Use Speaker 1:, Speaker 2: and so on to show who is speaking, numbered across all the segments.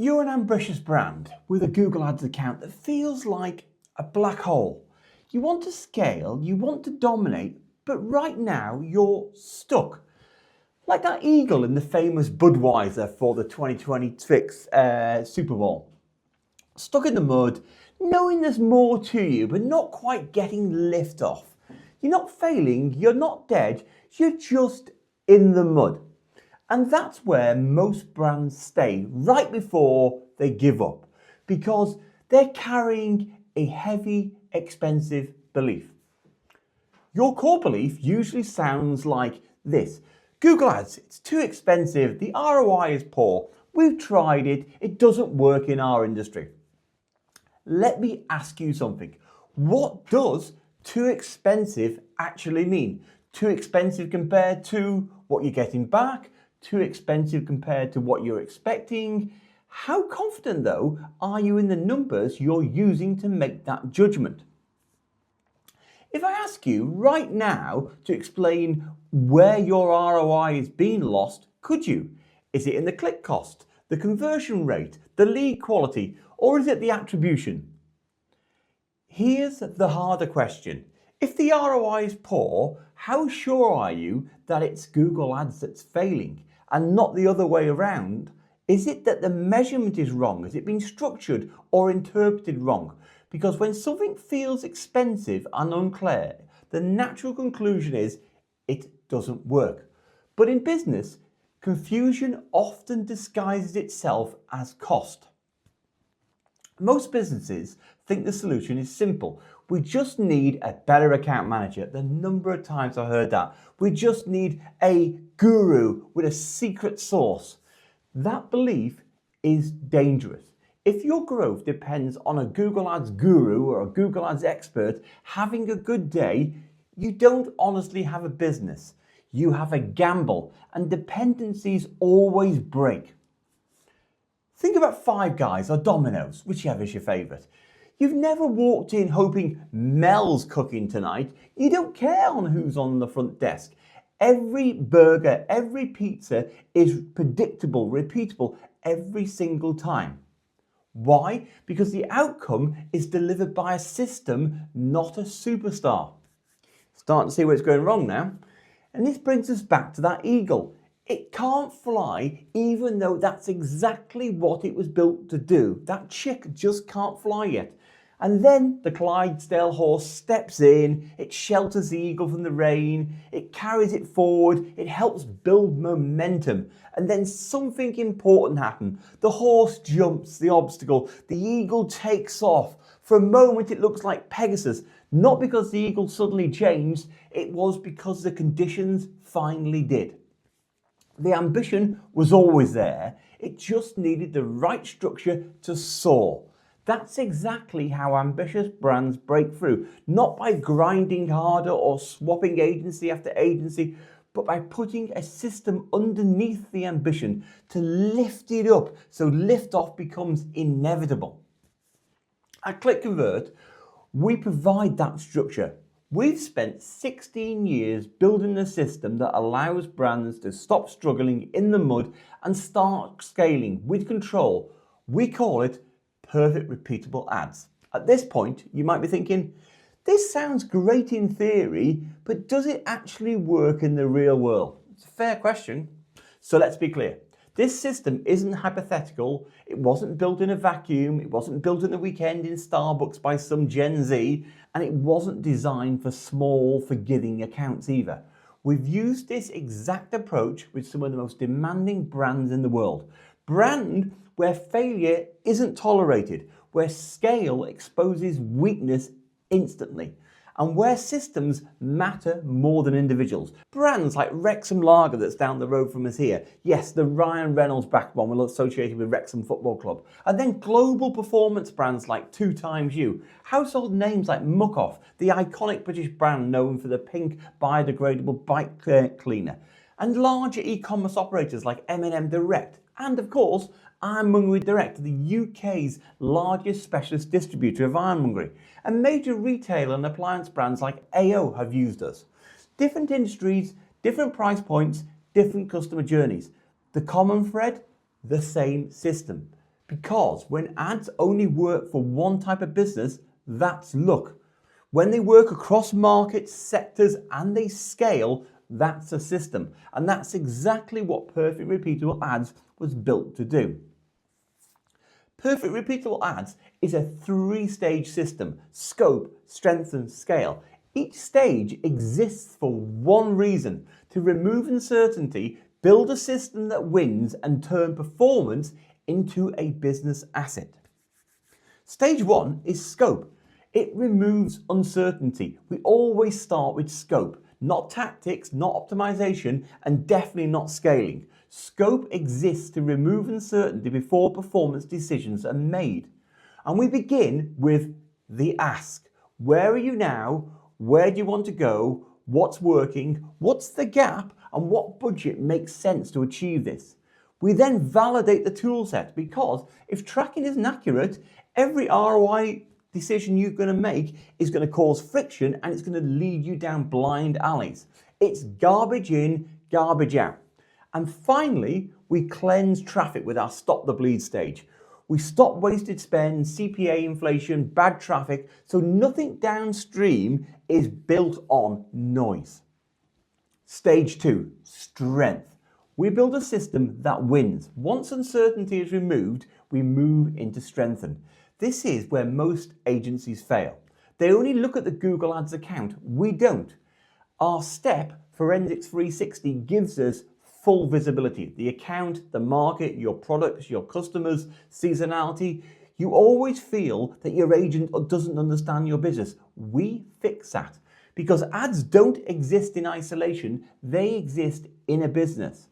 Speaker 1: You're an ambitious brand with a Google Ads account that feels like a black hole. You want to scale, you want to dominate, but right now you're stuck. Like that eagle in the famous Budweiser for the 2026 Super Bowl. Stuck in the mud, knowing there's more to you, but not quite getting lift off. You're not failing, you're not dead, you're just in the mud. And that's where most brands stay right before they give up, because they're carrying a heavy, expensive belief. Your core belief usually sounds like this: Google Ads, it's too expensive, the ROI is poor, we've tried it, it doesn't work in our industry. Let me ask you something. What does too expensive actually mean? Too expensive compared to what you're getting back? Too expensive compared to what you're expecting? How confident, though, are you in the numbers you're using to make that judgment? If I ask you right now to explain where your ROI is being lost, could you? Is it in the click cost, the conversion rate, the lead quality, or is it the attribution? Here's the harder question. If the ROI is poor, how sure are you that it's Google Ads that's failing and not the other way around? Is it that the measurement is wrong? Has it been structured or interpreted wrong? Because when something feels expensive and unclear, the natural conclusion is it doesn't work. But in business, confusion often disguises itself as cost. Most businesses think the solution is simple. We just need a better account manager. The number of times I heard that. We just need a guru with a secret sauce. That belief is dangerous. If your growth depends on a Google Ads guru or a Google Ads expert having a good day, you don't honestly have a business. You have a gamble, and dependencies always break. Think about Five Guys or Domino's, whichever is your favourite. You've never walked in hoping Mel's cooking tonight. You don't care on who's on the front desk. Every burger, every pizza is predictable, repeatable every single time. Why? Because the outcome is delivered by a system, not a superstar. Starting to see where it's going wrong now. And this brings us back to that eagle. It can't fly, even though that's exactly what it was built to do. That chick just can't fly yet. And then the Clydesdale horse steps in, it shelters the eagle from the rain, it carries it forward, it helps build momentum. And then something important happens. The horse jumps the obstacle, the eagle takes off. For a moment it looks like Pegasus, not because the eagle suddenly changed, it was because the conditions finally did. The ambition was always there, it just needed the right structure to soar. That's exactly how ambitious brands break through, not by grinding harder or swapping agency after agency, but by putting a system underneath the ambition to lift it up so liftoff becomes inevitable. At Click Convert, we provide that structure. We've spent 16 years building a system that allows brands to stop struggling in the mud and start scaling with control. We call it Perfect Repeatable Ads. At this point, you might be thinking, this sounds great in theory, but does it actually work in the real world? It's a fair question. So let's be clear. This system isn't hypothetical. It wasn't built in a vacuum. It wasn't built in the weekend in Starbucks by some Gen Z. And it wasn't designed for small, forgiving accounts either. We've used this exact approach with some of the most demanding brands in the world. Brand where failure isn't tolerated, where scale exposes weakness instantly, and where systems matter more than individuals. Brands like Wrexham Lager that's down the road from us here. Yes, the Ryan Reynolds backed one will associated with Wrexham Football Club. And then global performance brands like 2XU. Household names like Muck Off, the iconic British brand known for the pink biodegradable bike cleaner. And larger e-commerce operators like M&M Direct. And of course, Ironmongery Direct, the UK's largest specialist distributor of ironmongery. And major retail and appliance brands like AO have used us. Different industries, different price points, different customer journeys. The common thread? The same system. Because when ads only work for one type of business, that's luck. When they work across markets, sectors, and they scale, that's a system. And that's exactly what Perfect Repeatable Ads was built to do. Perfect Repeatable Ads is a 3-stage system: scope, strengthen, scale. Each stage exists for one reason: to remove uncertainty, build a system that wins, and turn performance into a business asset. Stage 1 is scope. It removes uncertainty. We always start with scope, not tactics, not optimization, and definitely not scaling. Scope exists to remove uncertainty before performance decisions are made. And we begin with the ask. Where are you now? Where do you want to go? What's working? What's the gap? And what budget makes sense to achieve this? We then validate the tool set, because if tracking isn't accurate, every ROI decision you're going to make is going to cause friction, and it's going to lead you down blind alleys. It's garbage in, garbage out. And finally, we cleanse traffic with our stop the bleed stage. We stop wasted spend, CPA inflation, bad traffic, so nothing downstream is built on noise. Stage 2, strength. We build a system that wins. Once uncertainty is removed, we move into strengthen. This is where most agencies fail. They only look at the Google Ads account. We don't. Our step, Forensics 360, gives us full visibility: the account, the market, your products, your customers, seasonality. You always feel that your agent doesn't understand your business. We fix that, because ads don't exist in isolation. They exist in a business.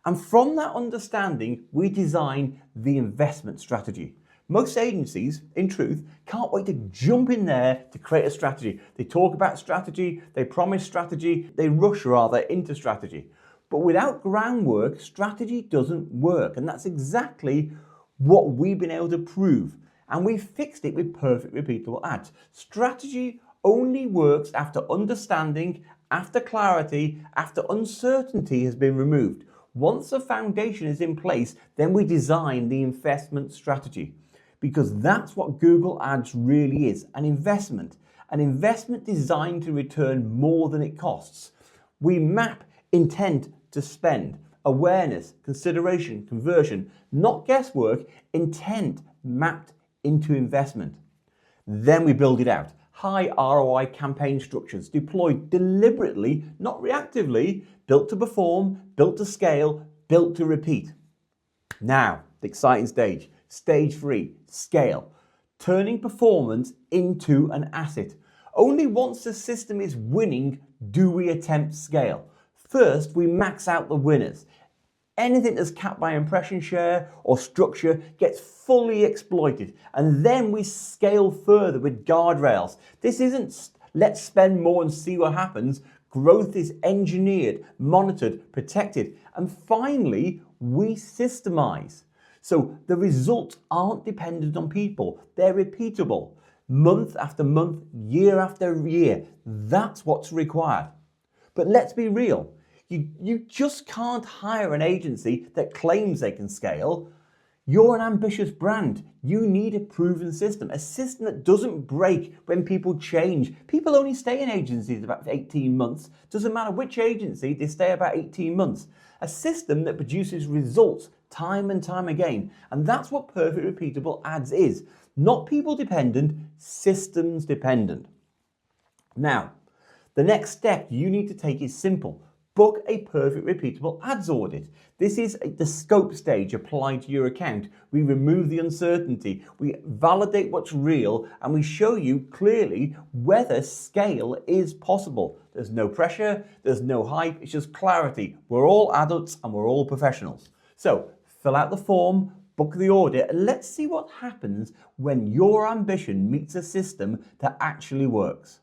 Speaker 1: And from that understanding, we design the investment strategy. Most agencies, in truth, can't wait to jump in there to create a strategy. They talk about strategy, they promise strategy, they rush rather into strategy. But without groundwork, strategy doesn't work. And that's exactly what we've been able to prove. And we fixed it with Perfect Repeatable Ads. Strategy only works after understanding, after clarity, after uncertainty has been removed. Once the foundation is in place, then we design the investment strategy. Because that's what Google Ads really is: an investment designed to return more than it costs. We map intent to spend, awareness, consideration, conversion, not guesswork, intent mapped into investment. Then we build it out. High ROI campaign structures deployed deliberately, not reactively, built to perform, built to scale, built to repeat. Now, the exciting stage. Stage 3, scale. Turning performance into an asset. Only once the system is winning do we attempt scale. First, we max out the winners. Anything that's capped by impression share or structure gets fully exploited. And then we scale further with guardrails. This isn't let's spend more and see what happens. Growth is engineered, monitored, protected. And finally, we systemize. So the results aren't dependent on people. They're repeatable. Month after month, year after year. That's what's required. But let's be real. You just can't hire an agency that claims they can scale. You're an ambitious brand. You need a proven system, a system that doesn't break when people change. People only stay in agencies about 18 months. Doesn't matter which agency, they stay about 18 months. A system that produces results time and time again. And that's what Perfect Repeatable Ads is. Not people dependent, systems dependent. Now, the next step you need to take is simple. Book a Perfect Repeatable Ads audit. This is the scope stage applied to your account. We remove the uncertainty, we validate what's real, and we show you clearly whether scale is possible. There's no pressure, there's no hype, it's just clarity. We're all adults and we're all professionals. So fill out the form, book the audit, and let's see what happens when your ambition meets a system that actually works.